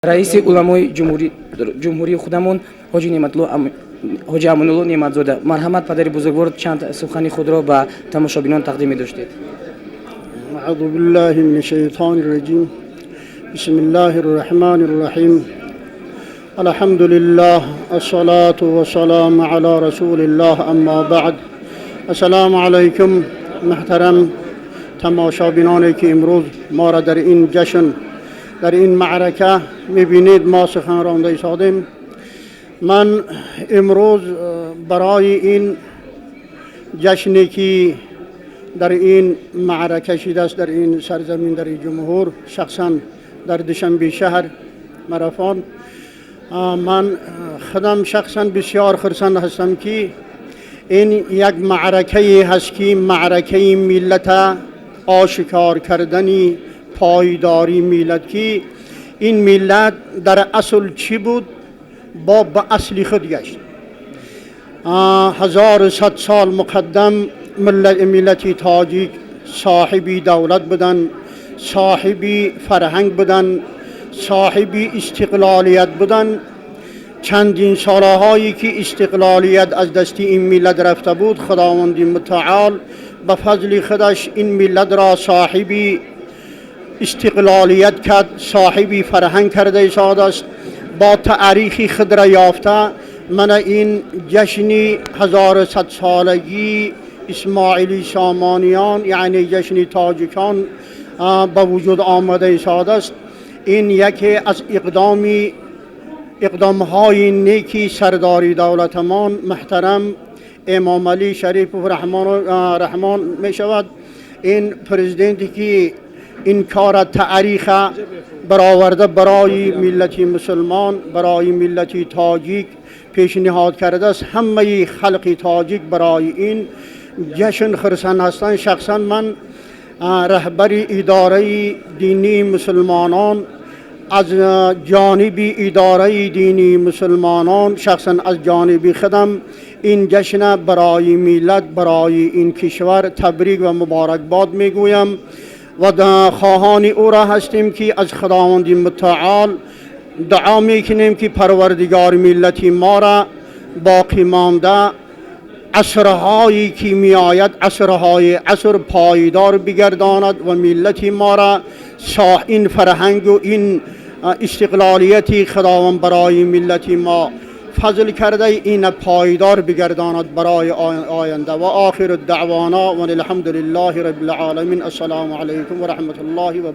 رئیس علمای جمهوری خودمون حاجی امان‌الله نعمت‌زاده، مرحمت پدر بزرگوار چند سخنی خود را به تماشابینان تقدیم داشتید. اعوذ بالله من الشیطان الرجیم. بسم الله الرحمن الرحیم. الحمد لله الصلاة والسلام علی رسول الله، اما بعد. السلام علیکم محترم تماشابینانی که امروز ما را در این جشن، در این معرکه میبینید ما سخنران ایستادیم. من امروز برای این جشنی که در این معرکه شده است، در این سرزمین، در این جمهور، شخصا در دوشنبه شهر مرافان، من خودم شخصا بسیار خرسند هستم که این یک معرکه هست که معرکه ملت، آشکار کردنی پایداری ملت، که این ملت در اصل چی بود با به اصلی خود گشت. 1100 سال مقدم ملت تاجیک صاحبی دولت بودن، صاحبی فرهنگ بودن، صاحبی استقلالیت بودن. چندین سالهایی که استقلالیت از دستی این ملت رفته بود، خداوند متعال به فضل خودش این ملت را صاحبی استقلالیت کرد، صاحبی فرهنگ کرده ایستاده است. با تاریخی خود را یافته، من این جشن 1100 سالگی اسماعیلی سامانیان، یعنی جشن تاجیکان، به وجود آمده ایستاده است. این یکی از اقدام‌های نیکی سرداری دولتمان محترم امام علی شریف رحمان می شود. این پرزیدنتی که این کار تاریخ برآورده برای ملت مسلمان، برای ملت تاجیک پیشنهاد کرده است. همه خلق تاجیک برای این جشن خرسند هستند. شخصا من رهبر اداره دینی مسلمانان، از جانب اداره دینی مسلمانان، شخصا از جانب خودم این جشن برای ملت، برای این کشور تبریک و مبارکباد میگویم و خواهان او را هستیم که از خداوند متعال دعا میکنیم که پروردگار ملت ما را باقی مانده عصرهایی که می آید، عصر پایدار بگرداند و ملت ما را این فرهنگ و این استقلالیتی خداوند برای ملت ما فضل کرده این پایدار بگرداند برای آینده. و آخر الدعوانا و الحمد لله رب العالمین. السلام علیکم و رحمت الله و